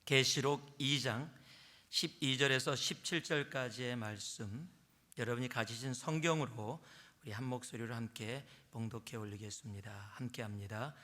계시록 2장 12절에서 17절까지의 말씀, 여러분이 가지신 성경으로 우리 한 목소리로 함께 봉독해 올리겠습니다. 함께 합니다.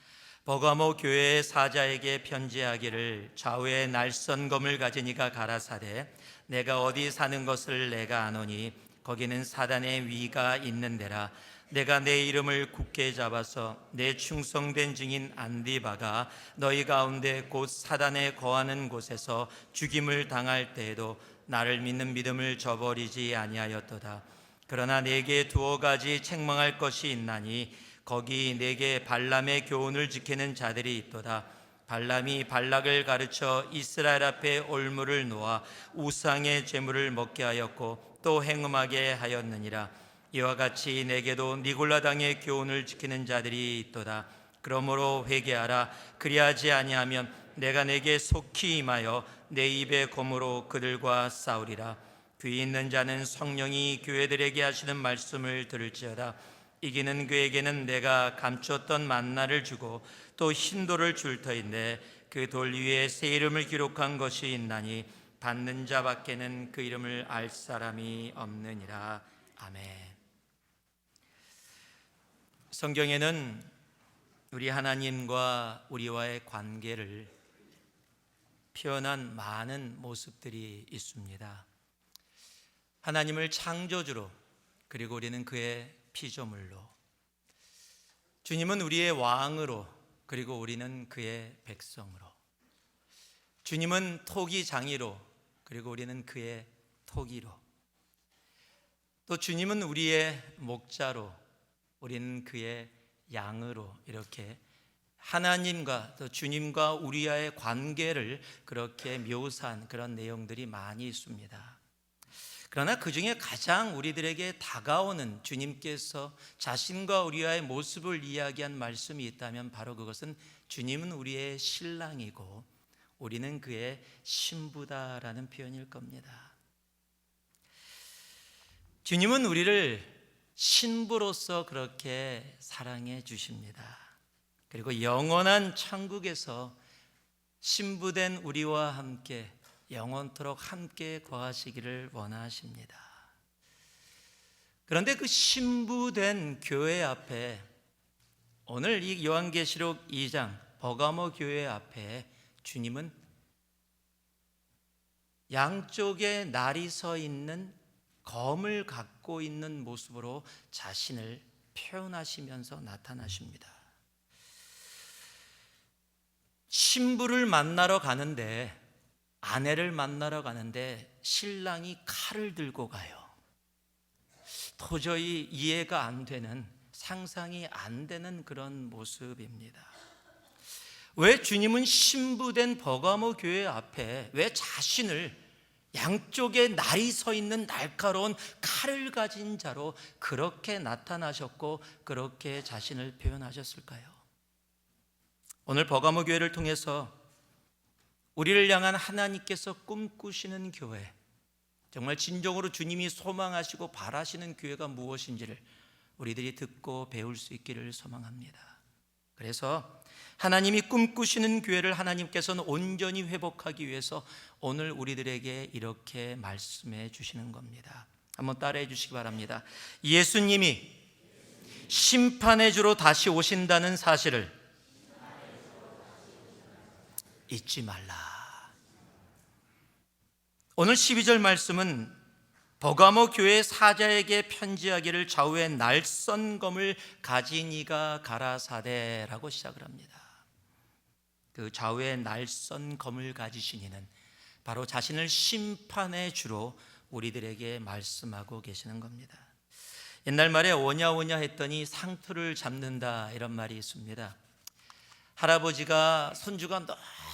버가모 교회의 사자에게 편지하기를, 좌우에 날선 검을 가진 이가 가라사대, 내가 어디 사는 것을 내가 아노니 거기는 사단의 위가 있는 데라. 내가 내 이름을 굳게 잡아서 내 충성된 증인 안디바가 너희 가운데 곧 사단에 거하는 곳에서 죽임을 당할 때에도 나를 믿는 믿음을 저버리지 아니하였도다. 그러나 내게 두어 가지 책망할 것이 있나니 거기 내게 발람의 교훈을 지키는 자들이 있도다. 발람이 발락을 가르쳐 이스라엘 앞에 올무를 놓아 우상의 제물을 먹게 하였고 또 행음하게 하였느니라. 이와 같이 내게도 니골라 당의 교훈을 지키는 자들이 있도다. 그러므로 회개하라. 그리하지 아니하면 내가 내게 속히 임하여 내 입의 검으로 그들과 싸우리라. 귀 있는 자는 성령이 교회들에게 하시는 말씀을 들을지어다. 이기는 그에게는 내가 감추었던 만나를 주고 또 흰돌을 줄 터인데 그 돌 위에 새 이름을 기록한 것이 있나니 받는 자밖에는 그 이름을 알 사람이 없느니라. 아멘. 성경에는 우리 하나님과 우리와의 관계를 표현한 많은 모습들이 있습니다. 하나님을 창조주로, 그리고 우리는 그의 피조물로, 주님은 우리의 왕으로, 그리고 우리는 그의 백성으로, 주님은 토기장이로, 그리고 우리는 그의 토기로, 또 주님은 우리의 목자로, 우리는 그의 양으로, 이렇게 하나님과 또 주님과 우리와의 관계를 그렇게 묘사한 그런 내용들이 많이 있습니다. 그러나 그 중에 가장 우리들에게 다가오는, 주님께서 자신과 우리와의 모습을 이야기한 말씀이 있다면 바로 그것은 주님은 우리의 신랑이고 우리는 그의 신부다라는 표현일 겁니다. 주님은 우리를 신부로서 그렇게 사랑해 주십니다. 그리고 영원한 천국에서 신부된 우리와 함께 영원토록 함께 거하시기를 원하십니다. 그런데 그 신부된 교회 앞에, 오늘 이 요한계시록 2장 버가모 교회 앞에 주님은 양쪽에 날이 서 있는 검을 갖고 있는 모습으로 자신을 표현하시면서 나타나십니다. 신부를 만나러 가는데, 아내를 만나러 가는데 신랑이 칼을 들고 가요. 도저히 이해가 안 되는, 상상이 안 되는 그런 모습입니다. 왜 주님은 신부된 버가모 교회 앞에 왜 자신을 양쪽에 날이 서 있는 날카로운 칼을 가진 자로 그렇게 나타나셨고 그렇게 자신을 표현하셨을까요? 오늘 버가모 교회를 통해서 우리를 향한 하나님께서 꿈꾸시는 교회, 정말 진정으로 주님이 소망하시고 바라시는 교회가 무엇인지를 우리들이 듣고 배울 수 있기를 소망합니다. 그래서 하나님이 꿈꾸시는 교회를 하나님께서는 온전히 회복하기 위해서 오늘 우리들에게 이렇게 말씀해 주시는 겁니다. 한번 따라해 주시기 바랍니다. 예수님이 심판의 주로 다시 오신다는 사실을 잊지 말라. 오늘 12절 말씀은 버가모 교회 사자에게 편지하기를, 좌우에 날선 검을 가진 이가 가라사대라고 시작을 합니다. 그 좌우에 날선 검을 가지신 이는 바로 자신을 심판의 주로 우리들에게 말씀하고 계시는 겁니다. 옛날 말에 오냐오냐 했더니 상투를 잡는다, 이런 말이 있습니다. 할아버지가 손주가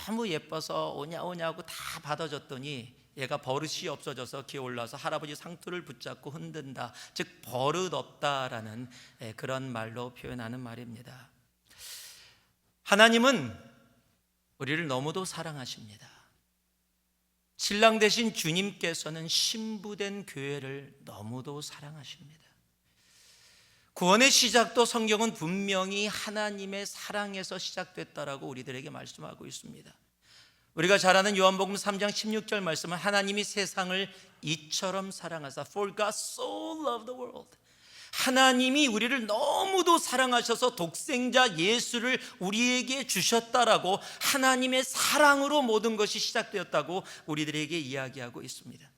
너무 예뻐서 오냐오냐 하고 다 받아줬더니 얘가 버릇이 없어져서 기어올라서 할아버지 상투를 붙잡고 흔든다, 즉 버릇없다라는 그런 말로 표현하는 말입니다. 하나님은 우리를 너무도 사랑하십니다. 신랑 되신 주님께서는 신부된 교회를 너무도 사랑하십니다. 구원의 시작도 성경은 분명히 하나님의 사랑에서 시작됐다라고 우리들에게 말씀하고 있습니다. 우리가 잘 아는 요한복음 3장 16절 말씀은 하나님이 세상을 이처럼 사랑하사 For God so loved the world. 하나님이 우리를 너무도 사랑하셔서 독생자 예수를 우리에게 주셨다라고 하나님의 사랑으로 모든 것이 시작되었다고 우리들에게 이야기하고 있습니다.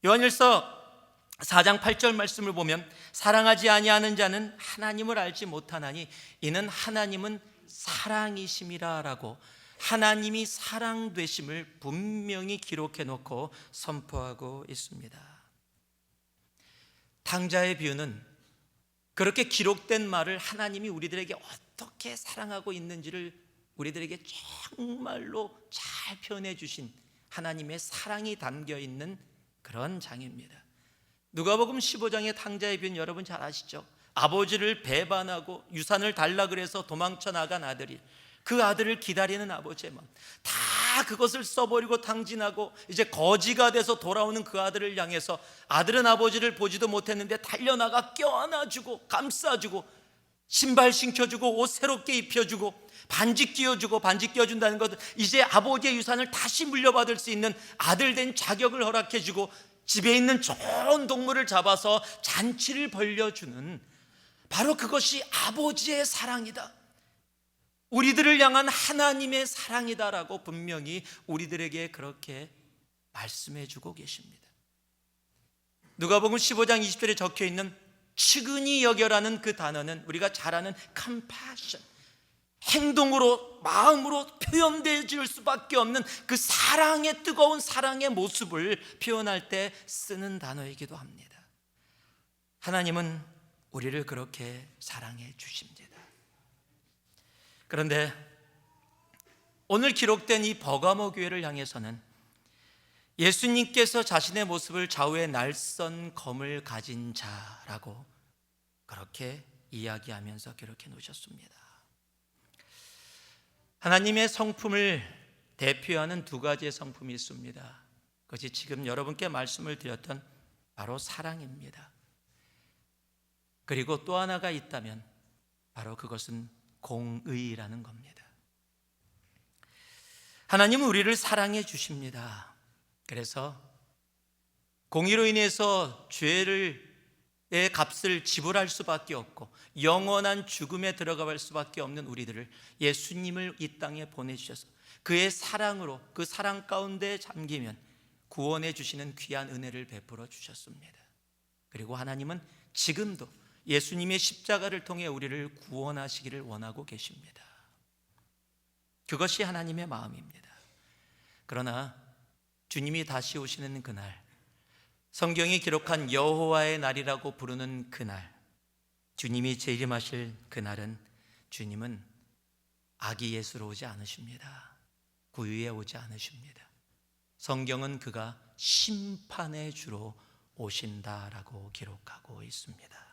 요한일서 4장 8절 말씀을 보면 사랑하지 아니하는 자는 하나님을 알지 못하나니 이는 하나님은 사랑이심이라 라고 하나님이 사랑되심을 분명히 기록해 놓고 선포하고 있습니다. 탕자의 비유는 그렇게 기록된 말을 하나님이 우리들에게 어떻게 사랑하고 있는지를 우리들에게 정말로 잘 표현해 주신 하나님의 사랑이 담겨 있는 그런 장입니다. 누가복음 15장의 탕자의 비유는 여러분 잘 아시죠? 아버지를 배반하고 유산을 달라 그래서 도망쳐 나간 아들이 그 아들을 기다리는 아버지의 마음, 다 그것을 써버리고 탕진하고 이제 거지가 돼서 돌아오는 그 아들을 향해서 아들은 아버지를 보지도 못했는데 달려나가 껴안아주고 감싸주고 신발 신겨주고 옷 새롭게 입혀주고 반지 끼워주고, 반지 끼워준다는 것은 이제 아버지의 유산을 다시 물려받을 수 있는 아들 된 자격을 허락해주고 집에 있는 좋은 동물을 잡아서 잔치를 벌려주는, 바로 그것이 아버지의 사랑이다, 우리들을 향한 하나님의 사랑이다라고 분명히 우리들에게 그렇게 말씀해 주고 계십니다. 누가복음 15장 20절에 적혀 있는 측은히 여겨라는 그 단어는 우리가 잘 아는 compassion, 행동으로 마음으로 표현되어질 수밖에 없는 그 사랑의 뜨거운 사랑의 모습을 표현할 때 쓰는 단어이기도 합니다. 하나님은 우리를 그렇게 사랑해 주십니다. 그런데 오늘 기록된 이 버가모 교회를 향해서는 예수님께서 자신의 모습을 좌우에 날선 검을 가진 자라고 그렇게 이야기하면서 기록해 놓으셨습니다. 하나님의 성품을 대표하는 두 가지의 성품이 있습니다. 그것이 지금 여러분께 말씀을 드렸던 바로 사랑입니다. 그리고 또 하나가 있다면 바로 그것은 공의라는 겁니다. 하나님은 우리를 사랑해 주십니다. 그래서 공의로 인해서 죄의 값을 지불할 수밖에 없고 영원한 죽음에 들어갈 수밖에 없는 우리들을, 예수님을 이 땅에 보내주셔서 그의 사랑으로, 그 사랑 가운데 잠기면 구원해 주시는 귀한 은혜를 베풀어 주셨습니다. 그리고 하나님은 지금도 예수님의 십자가를 통해 우리를 구원하시기를 원하고 계십니다. 그것이 하나님의 마음입니다. 그러나 주님이 다시 오시는 그날, 성경이 기록한 여호와의 날이라고 부르는 그날, 주님이 재림하실 그날은 주님은 아기 예수로 오지 않으십니다. 구유에 오지 않으십니다. 성경은 그가 심판의 주로 오신다라고 기록하고 있습니다.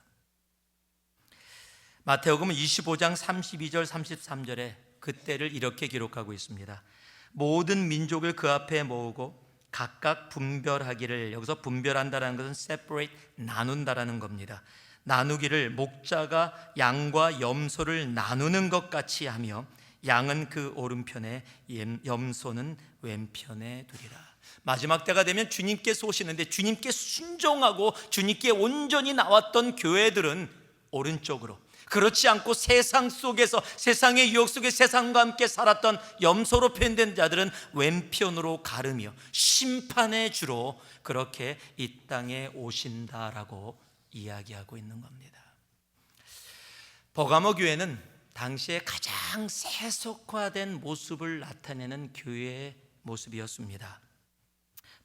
마태복음 25장 32절 33절에 그때를 이렇게 기록하고 있습니다. 모든 민족을 그 앞에 모으고 각각 분별하기를, 여기서 분별한다는 것은 separate, 나눈다라는 겁니다. 나누기를 목자가 양과 염소를 나누는 것 같이 하며 양은 그 오른편에 염소는 왼편에 두리라. 마지막 때가 되면 주님께서 오시는데 주님께 순종하고 주님께 온전히 나왔던 교회들은 오른쪽으로, 그렇지 않고 세상 속에서, 세상의 유혹 속에 세상과 함께 살았던 염소로 표현된 자들은 왼편으로 가르며 심판의 주로 그렇게 이 땅에 오신다라고 이야기하고 있는 겁니다. 버가모 교회는 당시에 가장 세속화된 모습을 나타내는 교회의 모습이었습니다.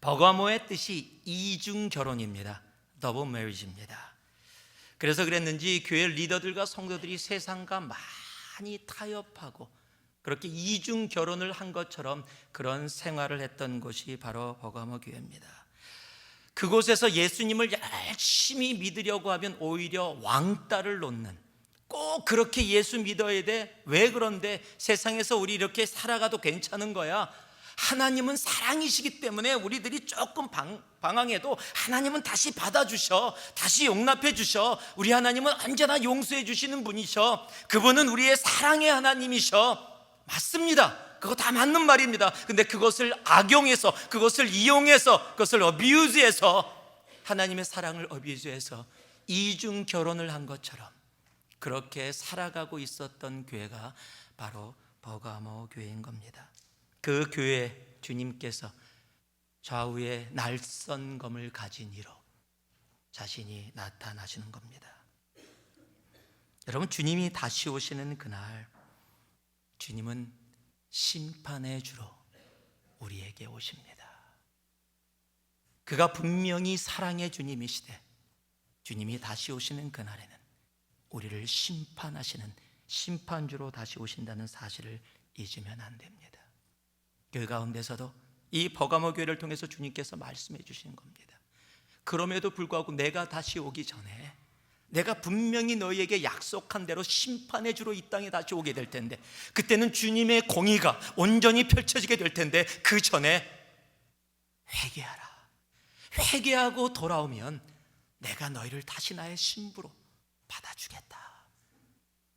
버가모의 뜻이 이중 결혼입니다. 더블 메리지입니다. 그래서 그랬는지 교회 리더들과 성도들이 세상과 많이 타협하고 그렇게 이중 결혼을 한 것처럼 그런 생활을 했던 곳이 바로 버가모 교회입니다. 그곳에서 예수님을 열심히 믿으려고 하면 오히려 왕따를 놓는, 꼭 그렇게 예수 믿어야 돼? 왜 그런데? 세상에서 우리 이렇게 살아가도 괜찮은 거야? 하나님은 사랑이시기 때문에 우리들이 조금 방황해도 하나님은 다시 받아주셔, 다시 용납해 주셔. 우리 하나님은 언제나 용서해 주시는 분이셔. 그분은 우리의 사랑의 하나님이셔. 맞습니다. 그거 다 맞는 말입니다. 근데 그것을 악용해서, 그것을 이용해서, 그것을 어뷰즈해서, 하나님의 사랑을 어뷰즈해서 이중 결혼을 한 것처럼 그렇게 살아가고 있었던 교회가 바로 버가모 교회인 겁니다. 그 교회에 주님께서 좌우에 날선검을 가진 이로 자신이 나타나시는 겁니다. 여러분, 주님이 다시 오시는 그날, 주님은 심판의 주로 우리에게 오십니다. 그가 분명히 사랑의 주님이시되 주님이 다시 오시는 그날에는 우리를 심판하시는 심판주로 다시 오신다는 사실을 잊으면 안 됩니다. 그 가운데서도 이 버가모 교회를 통해서 주님께서 말씀해 주시는 겁니다. 그럼에도 불구하고 내가 다시 오기 전에 내가 분명히 너희에게 약속한 대로 심판의 주로 이 땅에 다시 오게 될 텐데, 그때는 주님의 공의가 온전히 펼쳐지게 될 텐데, 그 전에 회개하라. 회개하고 돌아오면 내가 너희를 다시 나의 신부로 받아주겠다.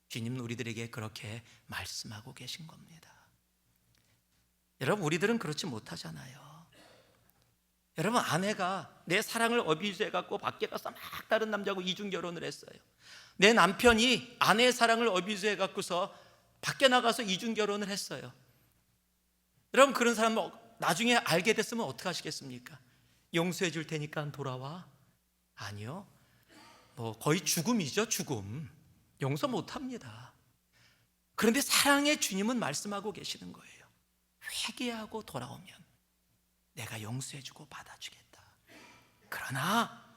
주님은 우리들에게 그렇게 말씀하고 계신 겁니다. 여러분, 우리들은 그렇지 못하잖아요. 여러분, 아내가 내 사랑을 어뷰즈해갖고 밖에 가서 막 다른 남자하고 이중결혼을 했어요. 내 남편이 아내의 사랑을 어뷰즈해갖고서 밖에 나가서 이중결혼을 했어요. 여러분, 그런 사람 나중에 알게 됐으면 어떻게 하시겠습니까? 용서해 줄 테니까 돌아와? 아니요. 거의 죽음이죠, 죽음. 용서 못합니다. 그런데 사랑의 주님은 말씀하고 계시는 거예요. 회개하고 돌아오면 내가 용서해주고 받아주겠다. 그러나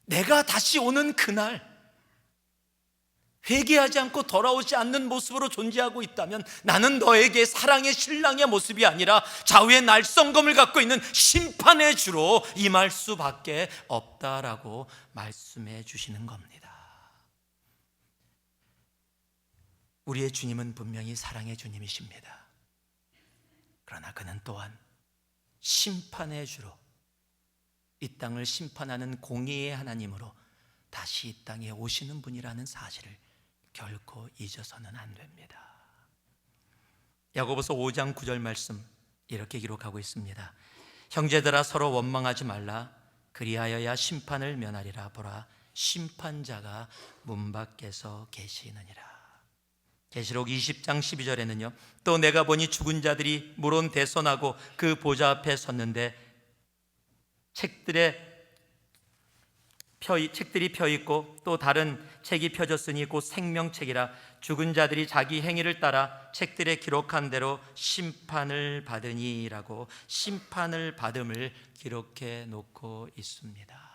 내가 다시 오는 그날, 회개하지 않고 돌아오지 않는 모습으로 존재하고 있다면 나는 너에게 사랑의 신랑의 모습이 아니라 좌우의 날성검을 갖고 있는 심판의 주로 임할 수밖에 없다라고 말씀해 주시는 겁니다. 우리의 주님은 분명히 사랑의 주님이십니다. 그러나 그는 또한 심판의 주로, 이 땅을 심판하는 공의의 하나님으로 다시 이 땅에 오시는 분이라는 사실을 결코 잊어서는 안 됩니다. 야고보서 5장 9절 말씀 이렇게 기록하고 있습니다. 형제들아, 서로 원망하지 말라. 그리하여야 심판을 면하리라. 보라, 심판자가 문 밖에서 계시느니라. 계시록 20장 12절에는요, 또 내가 보니 죽은 자들이 물온 대선하고 그 보좌 앞에 섰는데 책들이 펴 있고 또 다른 책이 펴졌으니 곧 생명책이라. 죽은 자들이 자기 행위를 따라 책들에 기록한 대로 심판을 받으니라고 심판을 받음을 기록해 놓고 있습니다.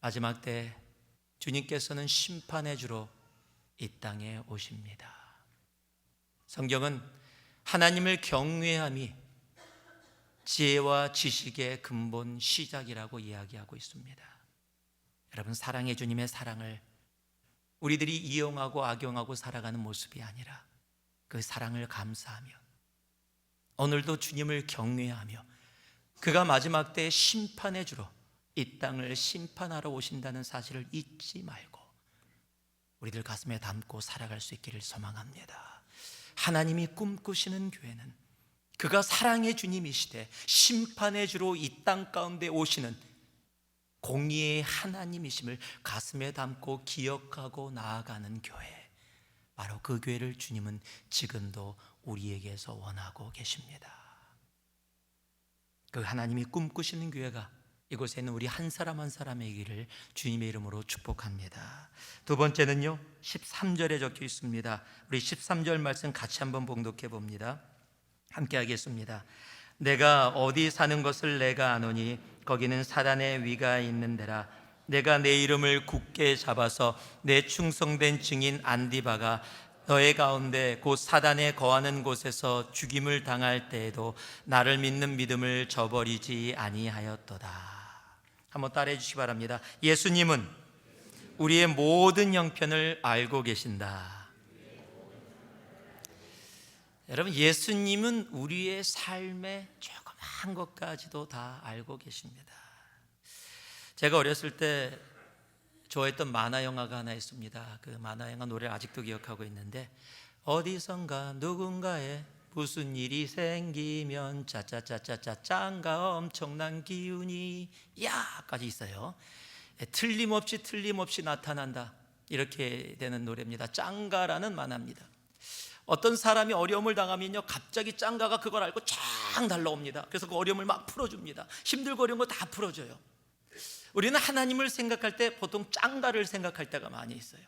마지막 때 주님께서는 심판의 주로 이 땅에 오십니다. 성경은 하나님을 경외함이 지혜와 지식의 근본 시작이라고 이야기하고 있습니다. 여러분, 사랑의 주님의 사랑을 우리들이 이용하고 악용하고 살아가는 모습이 아니라 그 사랑을 감사하며 오늘도 주님을 경외하며 그가 마지막 때 심판의 주로 이 땅을 심판하러 오신다는 사실을 잊지 말고 우리들 가슴에 담고 살아갈 수 있기를 소망합니다. 하나님이 꿈꾸시는 교회는 그가 사랑의 주님이시되 심판의 주로 이 땅 가운데 오시는 공의의 하나님이심을 가슴에 담고 기억하고 나아가는 교회, 바로 그 교회를 주님은 지금도 우리에게서 원하고 계십니다. 그 하나님이 꿈꾸시는 교회가 이곳에 있는 우리 한 사람 한 사람에게를 주님의 이름으로 축복합니다. 두 번째는요, 13절에 적혀 있습니다. 우리 13절 말씀 같이 한번 봉독해 봅니다. 함께 하겠습니다. 내가 어디 사는 것을 내가 아노니 거기는 사단의 위가 있는 데라. 내가 내 이름을 굳게 잡아서 내 충성된 증인 안디바가 너의 가운데 곧 사단에 거하는 곳에서 죽임을 당할 때에도 나를 믿는 믿음을 저버리지 아니하였도다. 한번 따라해 주시기 바랍니다. 예수님은 우리의 모든 형편을 알고 계신다. 여러분, 예수님은 우리의 삶의 조그마한 것까지도 다 알고 계십니다. 제가 어렸을 때 좋아했던 만화 영화가 하나 있습니다. 그 만화 영화 노래를 아직도 기억하고 있는데 어디선가 누군가에 무슨 일이 생기면 짜짜짜짜짜 짱가 엄청난 기운이 야까지 있어요. 틀림없이 나타난다, 이렇게 되는 노래입니다. 짱가라는 만화입니다. 어떤 사람이 어려움을 당하면요, 갑자기 짱가가 그걸 알고 쫙 달라옵니다. 그래서 그 어려움을 막 풀어줍니다. 힘들고 어려운 거 다 풀어줘요. 우리는 하나님을 생각할 때 보통 짱가를 생각할 때가 많이 있어요.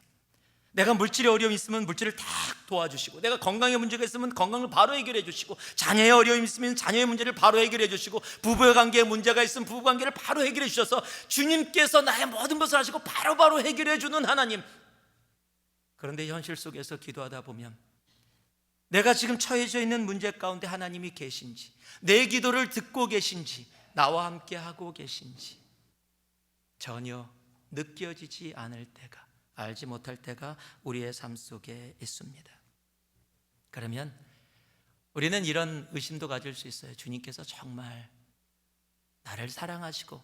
내가 물질에 어려움이 있으면 물질을 딱 도와주시고, 내가 건강에 문제가 있으면 건강을 바로 해결해 주시고, 자녀의 어려움이 있으면 자녀의 문제를 바로 해결해 주시고, 부부의 관계에 문제가 있으면 부부 관계를 바로 해결해 주셔서 주님께서 나의 모든 것을 하시고 바로바로 해결해 주는 하나님. 그런데 현실 속에서 기도하다 보면 내가 지금 처해져 있는 문제 가운데 하나님이 계신지, 내 기도를 듣고 계신지, 나와 함께 하고 계신지 전혀 느껴지지 않을 때가, 알지 못할 때가 우리의 삶 속에 있습니다. 그러면 우리는 이런 의심도 가질 수 있어요. 주님께서 정말 나를 사랑하시고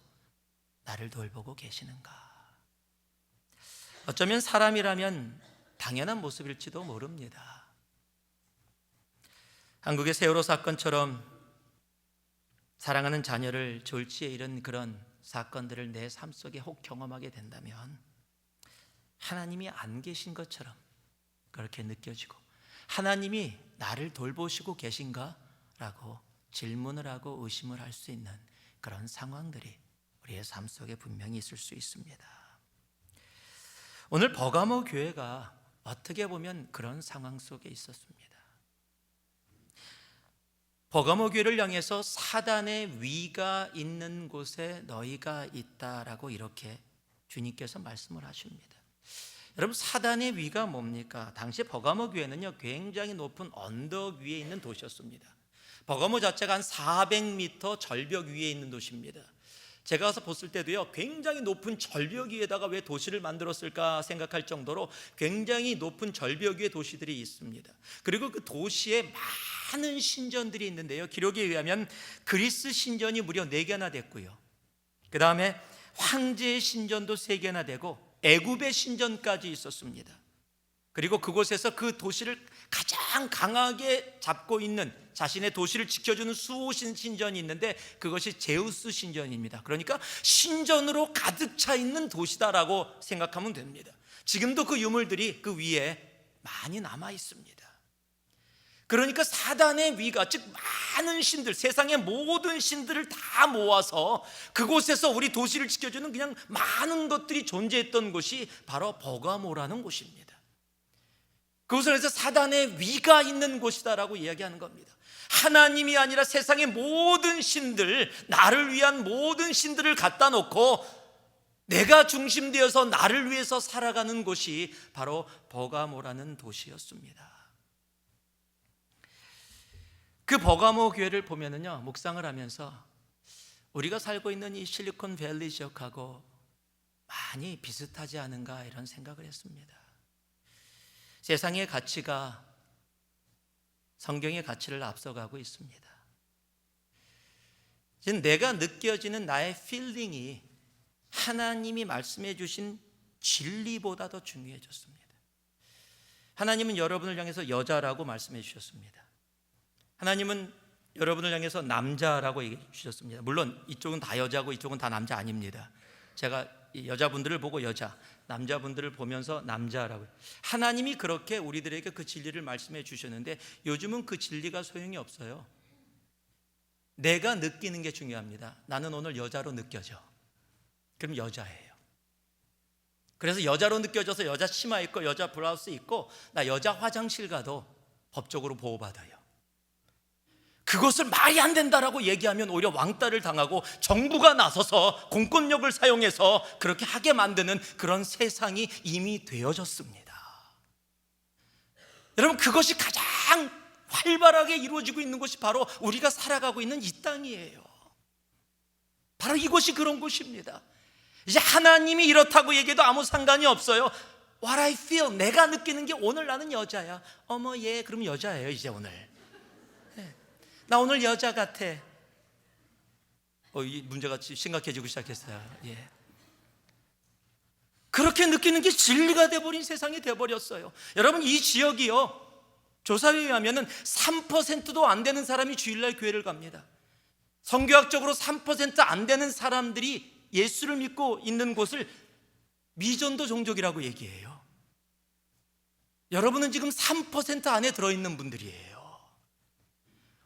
나를 돌보고 계시는가? 어쩌면 사람이라면 당연한 모습일지도 모릅니다. 한국의 세월호 사건처럼 사랑하는 자녀를 졸지에 잃은 그런 사건들을 내 삶 속에 혹 경험하게 된다면 하나님이 안 계신 것처럼 그렇게 느껴지고, 하나님이 나를 돌보시고 계신가? 라고 질문을 하고 의심을 할 수 있는 그런 상황들이 우리의 삶 속에 분명히 있을 수 있습니다. 오늘 버가모 교회가 어떻게 보면 그런 상황 속에 있었습니다. 버가모 교회를 향해서 사단의 위가 있는 곳에 너희가 있다라고 이렇게 주님께서 말씀을 하십니다. 여러분, 사단의 위가 뭡니까? 당시 버가모 교회는요, 굉장히 높은 언덕 위에 있는 도시였습니다. 버가모 자체가 한 400m 절벽 위에 있는 도시입니다. 제가 가서 봤을 때도요, 굉장히 높은 절벽 위에다가 왜 도시를 만들었을까 생각할 정도로 굉장히 높은 절벽 위에 도시들이 있습니다. 그리고 그 도시에 많은 신전들이 있는데요, 기록에 의하면 그리스 신전이 무려 4개나 됐고요, 그 다음에 황제의 신전도 3개나 되고 애굽의 신전까지 있었습니다. 그리고 그곳에서 그 도시를 가장 강하게 잡고 있는, 자신의 도시를 지켜주는 수호신 신전이 있는데 그것이 제우스 신전입니다. 그러니까 신전으로 가득 차 있는 도시다라고 생각하면 됩니다. 지금도 그 유물들이 그 위에 많이 남아 있습니다. 그러니까 사단의 위가, 즉 많은 신들, 세상의 모든 신들을 다 모아서 그곳에서 우리 도시를 지켜주는 그냥 많은 것들이 존재했던 곳이 바로 버가모라는 곳입니다. 그곳을 해서 사단의 위가 있는 곳이다라고 이야기하는 겁니다. 하나님이 아니라 세상의 모든 신들, 나를 위한 모든 신들을 갖다 놓고 내가 중심되어서 나를 위해서 살아가는 곳이 바로 버가모라는 도시였습니다. 그 버가모 교회를 보면은요, 묵상을 하면서 우리가 살고 있는 이 실리콘밸리 지역하고 많이 비슷하지 않은가, 이런 생각을 했습니다. 세상의 가치가 성경의 가치를 앞서가고 있습니다. 지금 내가 느껴지는 나의 필링이 하나님이 말씀해 주신 진리보다 더 중요해졌습니다. 하나님은 여러분을 향해서 여자라고 말씀해 주셨습니다. 하나님은 여러분을 향해서 남자라고 얘기해 주셨습니다. 물론 이쪽은 다 여자고 이쪽은 다 남자 아닙니다. 제가 여자분들을 보고 여자, 남자분들을 보면서 남자라고. 하나님이 그렇게 우리들에게 그 진리를 말씀해 주셨는데 요즘은 그 진리가 소용이 없어요. 내가 느끼는 게 중요합니다. 나는 오늘 여자로 느껴져. 그럼 여자예요. 그래서 여자로 느껴져서 여자 치마 입고 여자 블라우스 입고 나 여자 화장실 가도 법적으로 보호받아요. 그것을 말이 안 된다라고 얘기하면 오히려 왕따를 당하고 정부가 나서서 공권력을 사용해서 그렇게 하게 만드는 그런 세상이 이미 되어졌습니다. 여러분, 그것이 가장 활발하게 이루어지고 있는 곳이 바로 우리가 살아가고 있는 이 땅이에요. 바로 이곳이 그런 곳입니다. 이제 하나님이 이렇다고 얘기해도 아무 상관이 없어요. What I feel, 내가 느끼는 게 오늘 나는 여자야. 어머, 예, 그럼 여자예요 이제 오늘. 나 오늘 여자 같아. 이 문제가 심각해지고 시작했어요. 예. 그렇게 느끼는 게 진리가 돼버린 세상이 돼버렸어요. 여러분, 이 지역이요, 조사에 의하면 3%도 안 되는 사람이 주일날 교회를 갑니다. 성교학적으로 3% 안 되는 사람들이 예수를 믿고 있는 곳을 미전도 종족이라고 얘기해요. 여러분은 지금 3% 안에 들어있는 분들이에요.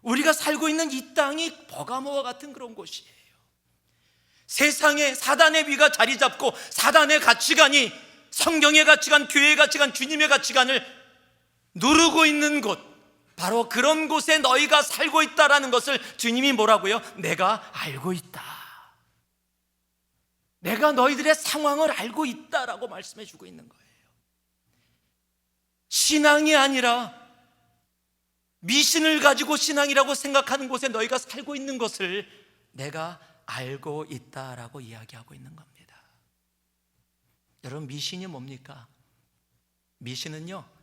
우리가 살고 있는 이 땅이 버가모와 같은 그런 곳이에요. 세상에 사단의 비가 자리 잡고 사단의 가치관이 성경의 가치관, 교회의 가치관, 주님의 가치관을 누르고 있는 곳, 바로 그런 곳에 너희가 살고 있다라는 것을 주님이 뭐라고요? 내가 알고 있다. 내가 너희들의 상황을 알고 있다라고 말씀해 주고 있는 거예요. 신앙이 아니라 미신을 가지고 신앙이라고 생각하는 곳에 너희가 살고 있는 것을 내가 알고 있다라고 이야기하고 있는 겁니다. 여러분, 미신이 뭡니까? 미신은요,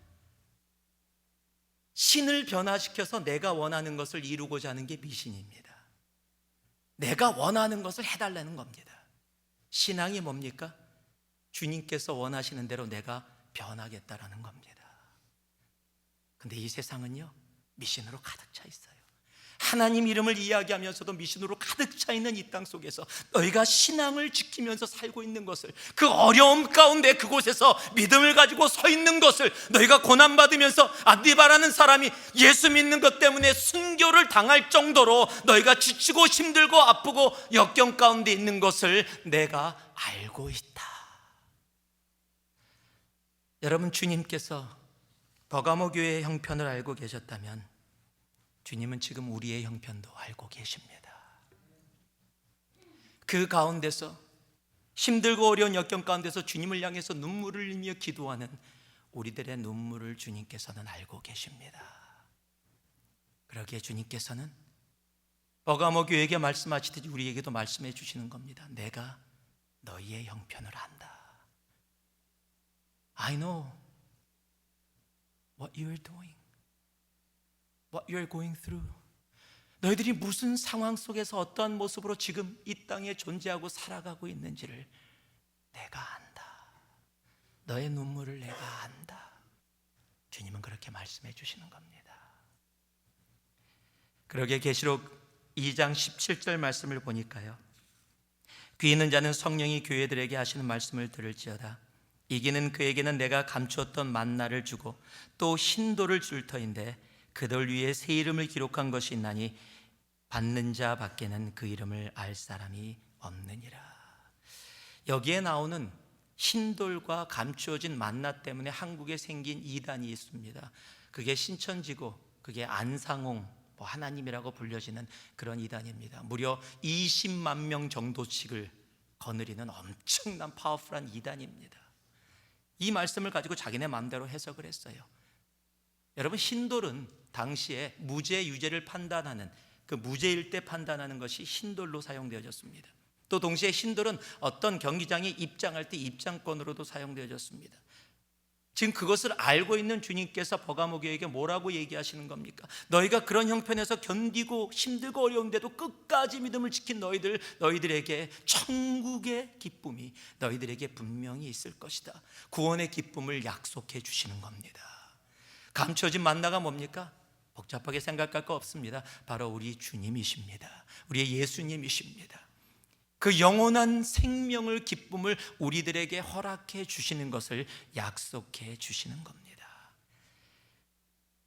신을 변화시켜서 내가 원하는 것을 이루고자 하는 게 미신입니다. 내가 원하는 것을 해달라는 겁니다. 신앙이 뭡니까? 주님께서 원하시는 대로 내가 변하겠다라는 겁니다. 근데 이 세상은요, 미신으로 가득 차 있어요. 하나님 이름을 이야기하면서도 미신으로 가득 차 있는 이 땅 속에서 너희가 신앙을 지키면서 살고 있는 것을, 그 어려움 가운데 그곳에서 믿음을 가지고 서 있는 것을, 너희가 고난받으면서 안디바라는 사람이 예수 믿는 것 때문에 순교를 당할 정도로 너희가 지치고 힘들고 아프고 역경 가운데 있는 것을 내가 알고 있다. 여러분, 주님께서 버가모 교회의 형편을 알고 계셨다면 주님은 지금 우리의 형편도 알고 계십니다. 그 가운데서 힘들고 어려운 역경 가운데서 주님을 향해서 눈물을 흘리며 기도하는 우리들의 눈물을 주님께서는 알고 계십니다. 그러기에 주님께서는 버가모 교회에게 말씀하시듯이 우리에게도 말씀해 주시는 겁니다. 내가 너희의 형편을 안다. I know what you are doing, what you are going through. 너희들이 무슨 상황 속에서 어떠한 모습으로 지금 이 땅에 존재하고 살아가고 있는지를 내가 안다. 너의 눈물을 내가 안다. 주님은 그렇게 말씀해 주시는 겁니다. 그러게 계시록 2장 17절 말씀을 보니까요, 귀 있는 자는 성령이 교회들에게 하시는 말씀을 들을지어다. 이기는 그에게는 내가 감추었던 만나를 주고 또 흰돌을 줄 터인데 그들 위에 새 이름을 기록한 것이 있나니 받는 자 밖에는 그 이름을 알 사람이 없느니라. 여기에 나오는 흰돌과 감추어진 만나 때문에 한국에 생긴 이단이 있습니다. 그게 신천지고 그게 안상홍 하나님이라고 불려지는 그런 이단입니다. 무려 20만 명 정도씩을 거느리는 엄청난 파워풀한 이단입니다. 이 말씀을 가지고 자기네 마음대로 해석을 했어요. 여러분, 흰돌은 당시에 무죄 유죄를 판단하는, 그 무죄일 때 판단하는 것이 흰돌로 사용되어졌습니다. 또 동시에 흰돌은 어떤 경기장에 입장할 때 입장권으로도 사용되어졌습니다. 지금 그것을 알고 있는 주님께서 버가모 교회에게 뭐라고 얘기하시는 겁니까? 너희가 그런 형편에서 견디고 힘들고 어려운데도 끝까지 믿음을 지킨 너희들에게 천국의 기쁨이 너희들에게 분명히 있을 것이다. 구원의 기쁨을 약속해 주시는 겁니다. 감춰진 만나가 뭡니까? 복잡하게 생각할 거 없습니다. 바로 우리 주님이십니다. 우리의 예수님이십니다. 그 영원한 생명을, 기쁨을 우리들에게 허락해 주시는 것을 약속해 주시는 겁니다.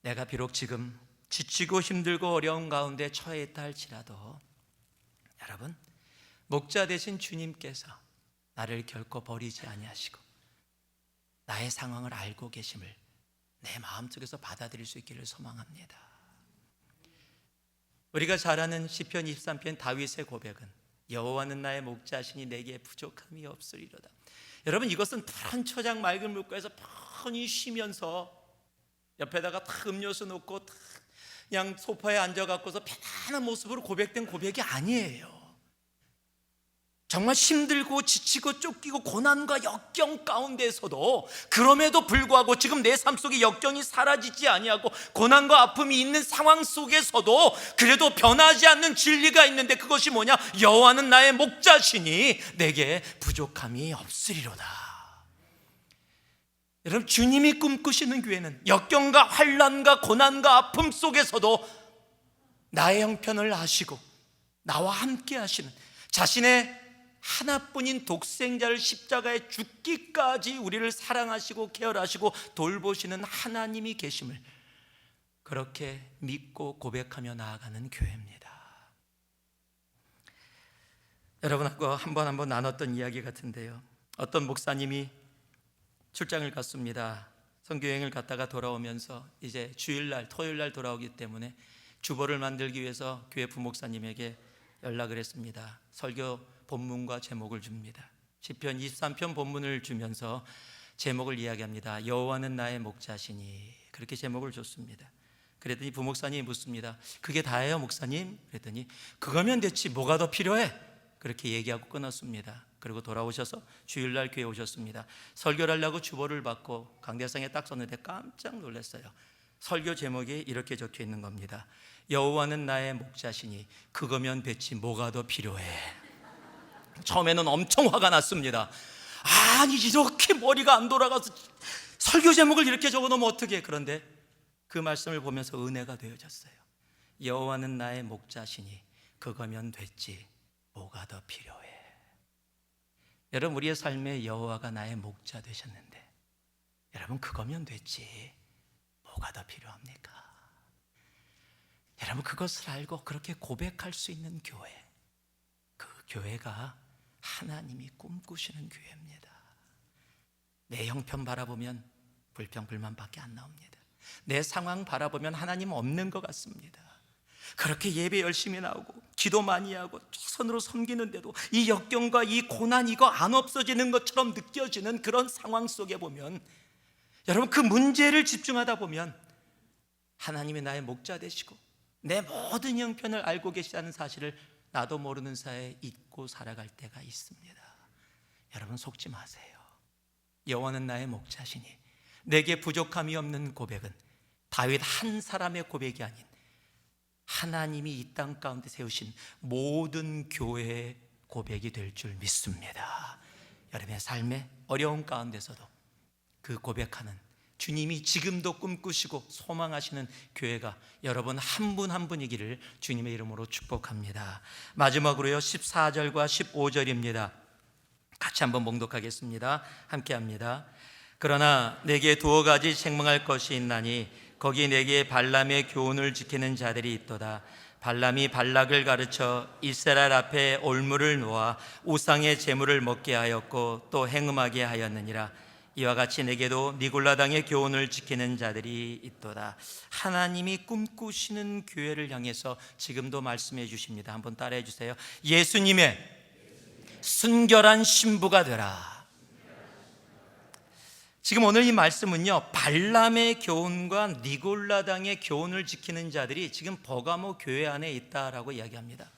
내가 비록 지금 지치고 힘들고 어려운 가운데 처해 있다 할지라도 여러분, 목자 되신 주님께서 나를 결코 버리지 아니하시고 나의 상황을 알고 계심을 내 마음속에서 받아들일 수 있기를 소망합니다. 우리가 잘 아는 시편 23편 다윗의 고백은 여호와는 나의 목자시니 내게 부족함이 없으리로다. 여러분, 이것은 푸른 초장 맑은 물가에서 편히 쉬면서 옆에다가 탁 음료수 놓고 탁 그냥 소파에 앉아갖고서 편안한 모습으로 고백된 고백이 아니에요. 정말 힘들고 지치고 쫓기고 고난과 역경 가운데서도 그럼에도 불구하고 지금 내 삶 속에 역경이 사라지지 아니하고 고난과 아픔이 있는 상황 속에서도 그래도 변하지 않는 진리가 있는데 그것이 뭐냐? 여호와는 나의 목자시니 내게 부족함이 없으리로다. 여러분, 주님이 꿈꾸시는 교회는 역경과 환난과 고난과 아픔 속에서도 나의 형편을 아시고 나와 함께 하시는, 자신의 하나뿐인 독생자를 십자가에 죽기까지 우리를 사랑하시고 케어하시고 돌보시는 하나님이 계심을 그렇게 믿고 고백하며 나아가는 교회입니다. 여러분하고 한번 나눴던 이야기 같은데요, 어떤 목사님이 출장을 갔습니다. 선교여행을 갔다가 돌아오면서 이제 주일날, 토요일날 돌아오기 때문에 주보를 만들기 위해서 교회 부목사님에게 연락을 했습니다. 설교 본문과 제목을 줍니다. 시편 23편 본문을 주면서 제목을 이야기합니다. 여호와는 나의 목자시니, 그렇게 제목을 줬습니다. 그랬더니 부목사님이 묻습니다. 그게 다예요 목사님? 그랬더니 그거면 됐지 뭐가 더 필요해? 그렇게 얘기하고 끊었습니다. 그리고 돌아오셔서 주일날 교회에 오셨습니다. 설교를 하려고 주보를 받고 강대상에 딱 썼는데 깜짝 놀랐어요. 설교 제목이 이렇게 적혀 있는 겁니다. 여호와는 나의 목자시니 그거면 됐지 뭐가 더 필요해? 처음에는 엄청 화가 났습니다. 아니, 이렇게 머리가 안 돌아가서 설교 제목을 이렇게 적어놓으면 어떡해? 그런데 그 말씀을 보면서 은혜가 되어졌어요. 여호와는 나의 목자시니 그거면 됐지 뭐가 더 필요해? 여러분, 우리의 삶에 여호와가 나의 목자 되셨는데 여러분, 그거면 됐지 뭐가 더 필요합니까? 여러분, 그것을 알고 그렇게 고백할 수 있는 교회, 그 교회가 하나님이 꿈꾸시는 교회입니다. 내 형편 바라보면 불평 불만밖에 안 나옵니다. 내 상황 바라보면 하나님 없는 것 같습니다. 그렇게 예배 열심히 나오고 기도 많이 하고 최선으로 섬기는데도 이 역경과 이 고난, 이거 안 없어지는 것처럼 느껴지는 그런 상황 속에 보면, 여러분, 그 문제를 집중하다 보면 하나님이 나의 목자 되시고 내 모든 형편을 알고 계시다는 사실을 나도 모르는 사이에 잊고 살아갈 때가 있습니다. 여러분, 속지 마세요. 여호와는 나의 목자시니, 내게 부족함이 없는 고백은 다윗 한 사람의 고백이 아닌 하나님이 이 땅 가운데 세우신 모든 교회의 고백이 될 줄 믿습니다. 여러분의 삶의 어려운 가운데서도 그 고백하는 주님이 지금도 꿈꾸시고 소망하시는 교회가 여러분 한 분 한 분이기를 주님의 이름으로 축복합니다. 마지막으로요, 14절과 15절입니다. 같이 한번 봉독하겠습니다. 함께 합니다. 그러나 내게 두어 가지 책망할 것이 있나니 거기 내게 발람의 교훈을 지키는 자들이 있도다. 발람이 발락을 가르쳐 이스라엘 앞에 올무를 놓아 우상의 제물을 먹게 하였고 또 행음하게 하였느니라. 이와 같이 내게도 니골라당의 교훈을 지키는 자들이 있도다. 하나님이 꿈꾸시는 교회를 향해서 지금도 말씀해 주십니다. 한번 따라해 주세요. 예수님의 순결한 신부가 되라. 지금 오늘 이 말씀은요, 발람의 교훈과 니골라당의 교훈을 지키는 자들이 지금 버가모 교회 안에 있다라고 이야기합니다.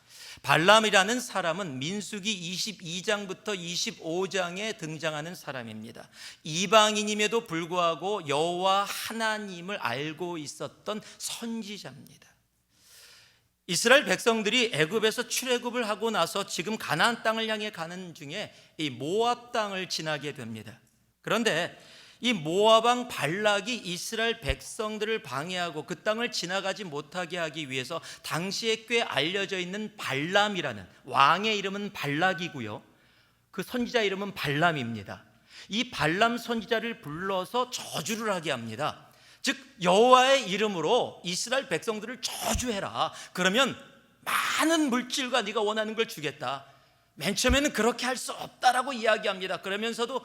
발람이라는 사람은 민수기 22장부터 25장에 등장하는 사람입니다. 이방인임에도 불구하고 여호와 하나님을 알고 있었던 선지자입니다. 이스라엘 백성들이 애굽에서 출애굽을 하고 나서 지금 가나안 땅을 향해 가는 중에 이 모압 땅을 지나게 됩니다. 그런데 이 모압 왕 발락이 이스라엘 백성들을 방해하고 그 땅을 지나가지 못하게 하기 위해서 당시에 꽤 알려져 있는 발람이라는 왕의 이름은 발락이고요, 그 선지자 이름은 발람입니다. 이 발람 선지자를 불러서 저주를 하게 합니다. 즉 여호와의 이름으로 이스라엘 백성들을 저주해라. 그러면 많은 물질과 네가 원하는 걸 주겠다. 맨 처음에는 그렇게 할 수 없다라고 이야기합니다. 그러면서도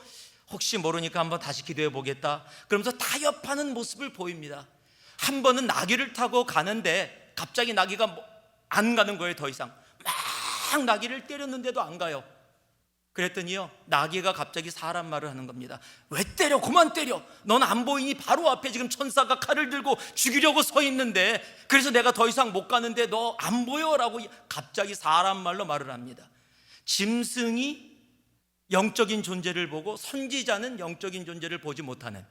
혹시 모르니까 한번 다시 기도해 보겠다. 그러면서 타협하는 모습을 보입니다. 한 번은 나귀를 타고 가는데 갑자기 나귀가 안 가는 거예요. 더 이상 막 나귀를 때렸는데도 안 가요. 그랬더니요, 나귀가 갑자기 사람 말을 하는 겁니다. 왜 때려? 그만 때려. 넌 안 보이니? 바로 앞에 지금 천사가 칼을 들고 죽이려고 서 있는데, 그래서 내가 더 이상 못 가는데 너 안 보여? 라고 갑자기 사람 말로 말을 합니다. 짐승이 영적인 존재를 보고 선지자는 영적인 존재를 보지 못하는,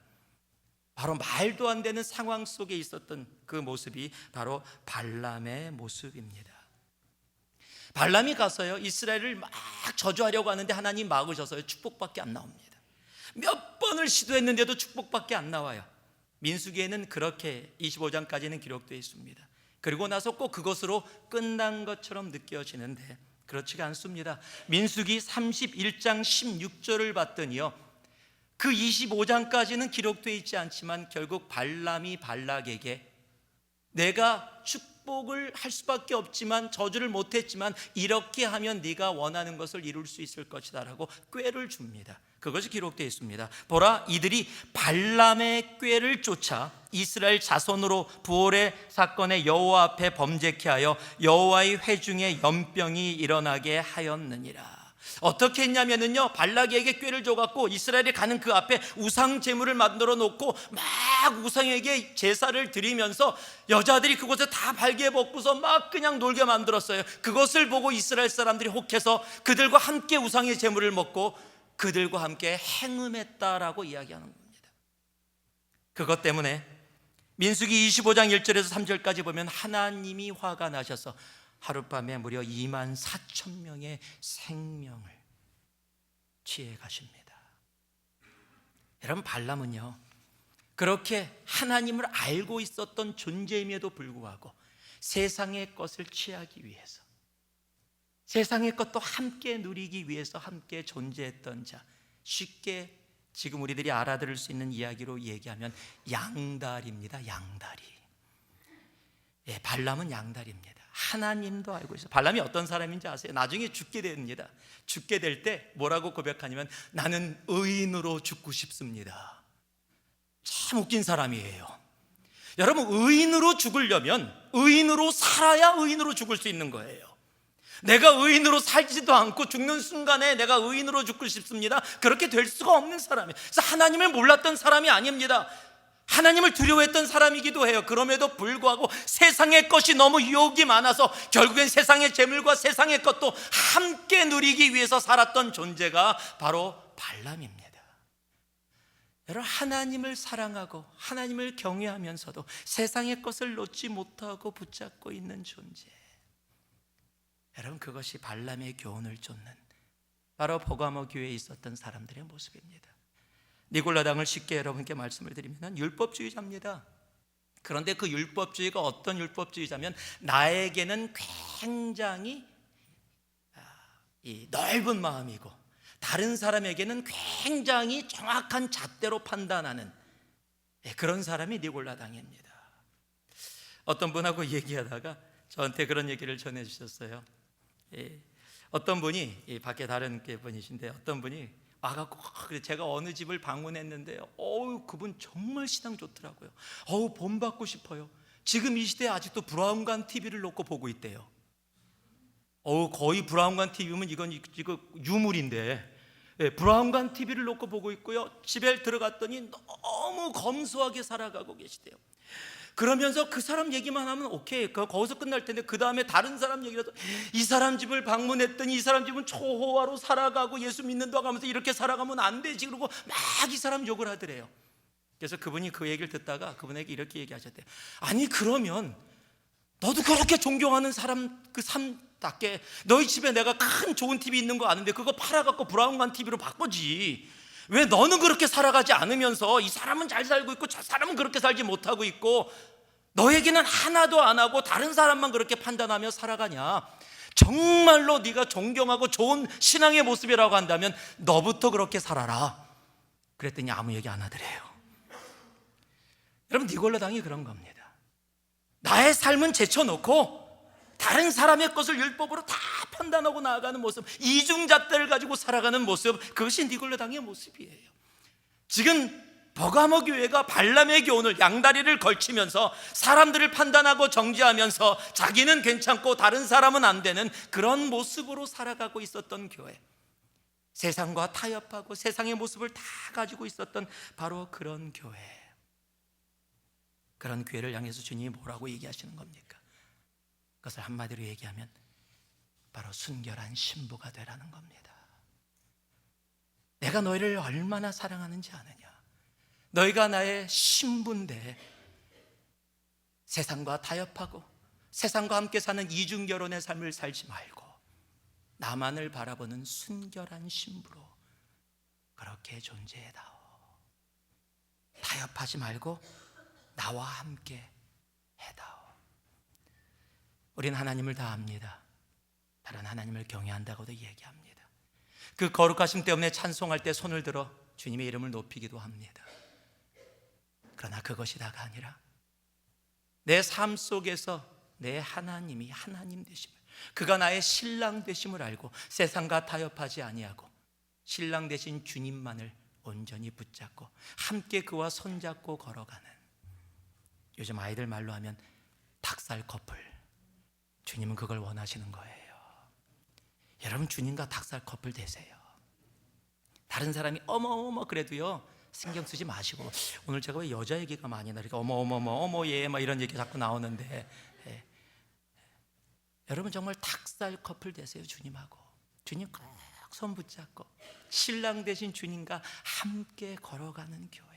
바로 말도 안 되는 상황 속에 있었던 그 모습이 바로 발람의 모습입니다. 발람이 가서요, 이스라엘을 막 저주하려고 하는데 하나님 막으셔서요, 축복밖에 안 나옵니다. 몇 번을 시도했는데도 축복밖에 안 나와요. 민수기에는 그렇게 25장까지는 기록되어 있습니다. 그리고 나서 꼭 그것으로 끝난 것처럼 느껴지는데 그렇지가 않습니다. 민수기 31장 16절을 봤더니요, 그 25장까지는 기록되어 있지 않지만 결국 발람이 발락에게 내가 축복을 할 수밖에 없지만 저주를 못했지만 이렇게 하면 네가 원하는 것을 이룰 수 있을 것이다 라고 꾀를 줍니다. 그것이 기록되어 있습니다. 보라, 이들이 발람의 꾀를 쫓아 이스라엘 자손으로 부올의 사건에 여호와 앞에 범죄케 하여 여호와의 회중에 연병이 일어나게 하였느니라. 어떻게 했냐면요, 발락에게 꾀를 줘갖고 이스라엘이 가는 그 앞에 우상 제물을 만들어 놓고 막 우상에게 제사를 드리면서 여자들이 그곳에 다 발개 벗고서 막 그냥 놀게 만들었어요. 그것을 보고 이스라엘 사람들이 혹해서 그들과 함께 우상의 제물을 먹고 그들과 함께 행음했다라고 이야기하는 겁니다. 그것 때문에 민수기 25장 1절에서 3절까지 보면 하나님이 화가 나셔서 하룻밤에 무려 2만 4천 명의 생명을 취해 가십니다. 여러분, 발람은요, 그렇게 하나님을 알고 있었던 존재임에도 불구하고 세상의 것을 취하기 위해서, 세상의 것도 함께 누리기 위해서 함께 존재했던 자, 쉽게 지금 우리들이 알아들을 수 있는 이야기로 얘기하면 양다리입니다. 양다리. 예, 발람은 양다리입니다. 하나님도 알고 있어요. 발람이 어떤 사람인지 아세요? 나중에 죽게 됩니다. 죽게 될 때 뭐라고 고백하냐면 나는 의인으로 죽고 싶습니다. 참 웃긴 사람이에요. 여러분, 의인으로 죽으려면 의인으로 살아야 의인으로 죽을 수 있는 거예요. 내가 의인으로 살지도 않고 죽는 순간에 내가 의인으로 죽고 싶습니다, 그렇게 될 수가 없는 사람이에요. 그래서 하나님을 몰랐던 사람이 아닙니다. 하나님을 두려워했던 사람이기도 해요. 그럼에도 불구하고 세상의 것이 너무 유혹이 많아서 결국엔 세상의 재물과 세상의 것도 함께 누리기 위해서 살았던 존재가 바로 발람입니다. 여러분, 하나님을 사랑하고 하나님을 경외하면서도 세상의 것을 놓지 못하고 붙잡고 있는 존재, 여러분, 그것이 발람의 교훈을 쫓는 바로 버가모 교회에 있었던 사람들의 모습입니다. 니골라당을 쉽게 여러분께 말씀을 드리면 율법주의자입니다. 그런데 그 율법주의가 어떤 율법주의자면 나에게는 굉장히 넓은 마음이고 다른 사람에게는 굉장히 정확한 잣대로 판단하는 그런 사람이 니골라당입니다. 어떤 분하고 얘기하다가 저한테 그런 얘기를 전해주셨어요. 어떤 분이, 밖에 다른 분이신데 어떤 분이 와갖고 제가 어느 집을 방문했는데 그분 정말 신앙 좋더라고요. 본받고 싶어요. 지금 이 시대에 아직도 브라운관 TV를 놓고 보고 있대요. 거의 브라운관 TV면 이거 유물인데, 브라운관 TV를 놓고 보고 있고요. 집에 들어갔더니 너무 검소하게 살아가고 계시대요. 그러면서 그 사람 얘기만 하면 오케이, 거기서 끝날 텐데 그 다음에 다른 사람 얘기라도 이 사람 집을 방문했더니 이 사람 집은 초호화로 살아가고 예수 믿는다고 하면서 이렇게 살아가면 안 되지, 그러고 막 이 사람 욕을 하더래요. 그래서 그분이 그 얘기를 듣다가 그분에게 이렇게 얘기하셨대요. 아니, 그러면 너도 그렇게 존경하는 사람 그 삶답게 너희 집에 내가 큰 좋은 TV 있는 거 아는데 그거 팔아갖고 브라운관 TV로 바꾸지, 왜 너는 그렇게 살아가지 않으면서 이 사람은 잘 살고 있고 저 사람은 그렇게 살지 못하고 있고 너에게는 하나도 안 하고 다른 사람만 그렇게 판단하며 살아가냐? 정말로 네가 존경하고 좋은 신앙의 모습이라고 한다면 너부터 그렇게 살아라. 그랬더니 아무 얘기 안 하더래요. 여러분, 니골라당이 그런 겁니다. 나의 삶은 제쳐놓고 다른 사람의 것을 율법으로 다 판단하고 나아가는 모습, 이중잣대를 가지고 살아가는 모습, 그것이 니골라당의 모습이에요. 지금 버가모 교회가 발람의 교훈을, 양다리를 걸치면서 사람들을 판단하고 정죄하면서 자기는 괜찮고 다른 사람은 안 되는 그런 모습으로 살아가고 있었던 교회, 세상과 타협하고 세상의 모습을 다 가지고 있었던 바로 그런 교회, 그런 교회를 향해서 주님이 뭐라고 얘기하시는 겁니까? 그것을 한마디로 얘기하면 바로 순결한 신부가 되라는 겁니다. 내가 너희를 얼마나 사랑하는지 아느냐? 너희가 나의 신부인데 세상과 타협하고 세상과 함께 사는 이중결혼의 삶을 살지 말고 나만을 바라보는 순결한 신부로 그렇게 존재해다오. 타협하지 말고 나와 함께 해다오. 우린 하나님을 다 압니다. 다른 하나님을 경외한다고도 얘기합니다. 그 거룩하심 때문에 찬송할 때 손을 들어 주님의 이름을 높이기도 합니다. 그러나 그것이 다가 아니라 내 삶 속에서 내 하나님이 하나님 되심을, 그가 나의 신랑 되심을 알고 세상과 타협하지 아니하고 신랑 되신 주님만을 온전히 붙잡고 함께 그와 손잡고 걸어가는, 요즘 아이들 말로 하면 닭살 커플, 주님은 그걸 원하시는 거예요. 여러분, 주님과 닭살 커플 되세요. 다른 사람이 어머 그래도요 신경 쓰지 마시고, 오늘 제가 왜 여자 얘기가 많이 나니까 어머 얘 막 이런 얘기 자꾸 나오는데, 여러분 정말 닭살 커플 되세요. 주님하고 주님 꼭 손 붙잡고 신랑 되신 주님과 함께 걸어가는 교회.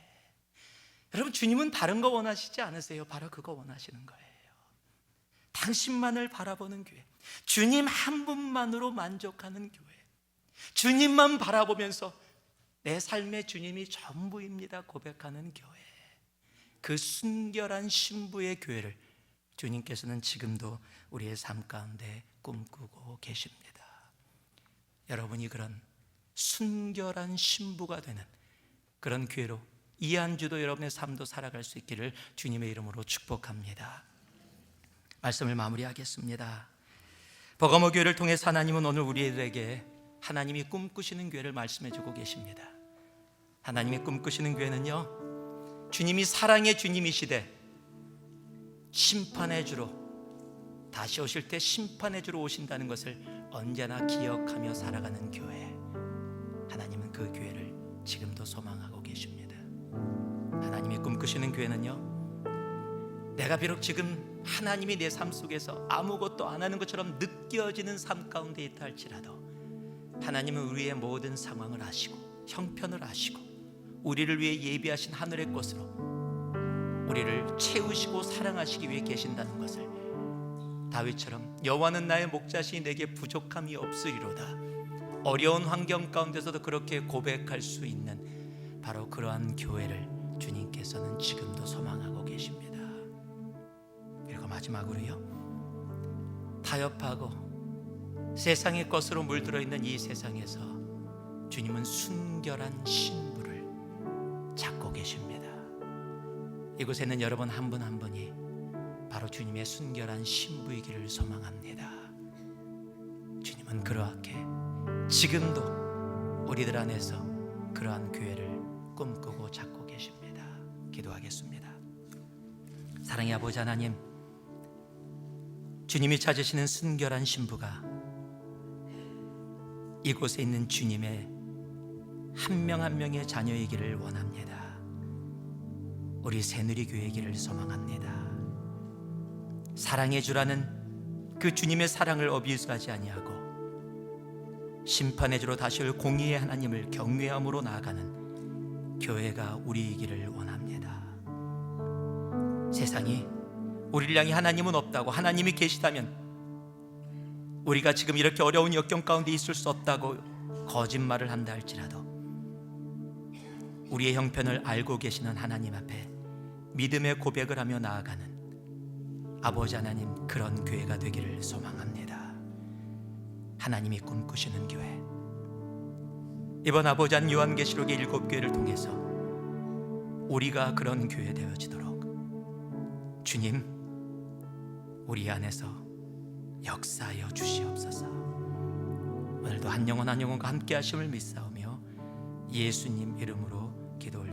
여러분, 주님은 다른 거 원하시지 않으세요. 바로 그거 원하시는 거예요. 당신만을 바라보는 교회, 주님 한 분만으로 만족하는 교회, 주님만 바라보면서 내 삶의 주님이 전부입니다 고백하는 교회, 그 순결한 신부의 교회를 주님께서는 지금도 우리의 삶 가운데 꿈꾸고 계십니다. 여러분이 그런 순결한 신부가 되는 그런 교회로 이 한 주도 여러분의 삶도 살아갈 수 있기를 주님의 이름으로 축복합니다. 말씀을 마무리하겠습니다. 버가모 교회를 통해서 하나님은 오늘 우리들에게 하나님이 꿈꾸시는 교회를 말씀해 주고 계십니다. 하나님이 꿈꾸시는 교회는요, 주님이 사랑의 주님이시되 심판의 주로 다시 오실 때 심판의 주로 오신다는 것을 언제나 기억하며 살아가는 교회, 하나님은 그 교회를 지금도 소망하고 계십니다. 하나님이 꿈꾸시는 교회는요, 내가 비록 지금 하나님이 내 삶 속에서 아무것도 안 하는 것처럼 느껴지는 삶 가운데 있다 할지라도 하나님은 우리의 모든 상황을 아시고 형편을 아시고 우리를 위해 예비하신 하늘의 것으로 우리를 채우시고 사랑하시기 위해 계신다는 것을, 다윗처럼 여호와는 나의 목자시니 내게 부족함이 없으리로다, 어려운 환경 가운데서도 그렇게 고백할 수 있는 바로 그러한 교회를 주님께서는 지금도 소망하고 계십니다. 그리고 마지막으로요, 타협하고 세상의 것으로 물들어 있는 이 세상에서 주님은 순결한 신부를 찾고 계십니다. 이곳에는 여러분 한 분 한 분이 바로 주님의 순결한 신부이기를 소망합니다. 주님은 그렇게 지금도 우리들 안에서 그러한 교회를 꿈꾸고 찾고 계십니다. 기도하겠습니다. 사랑의 아버지 하나님, 주님이 찾으시는 순결한 신부가 이곳에 있는 주님의 한 명 한 명의 자녀이기를 원합니다. 우리 새누리교회이기를 소망합니다. 사랑해 주라는 그 주님의 사랑을 어비스하지 아니하고 심판해 주러 다시 올 공의의 하나님을 경외함으로 나아가는 교회가 우리이기를 원합니다. 세상이 우리를 향해 하나님은 없다고, 하나님이 계시다면 우리가 지금 이렇게 어려운 역경 가운데 있을 수 없다고 거짓말을 한다 할지라도 우리의 형편을 알고 계시는 하나님 앞에 믿음의 고백을 하며 나아가는 아버지 하나님, 그런 교회가 되기를 소망합니다. 하나님이 꿈꾸시는 교회, 이번 아버지 한 요한계시록의 7교회를 통해서 우리가 그런 교회 되어지도록 주님, 우리 안에서 역사하여 주시옵소서. 오늘도 한 영혼 한 영혼과 함께 하심을 믿사오며 예수님 이름으로 기도 올립니다.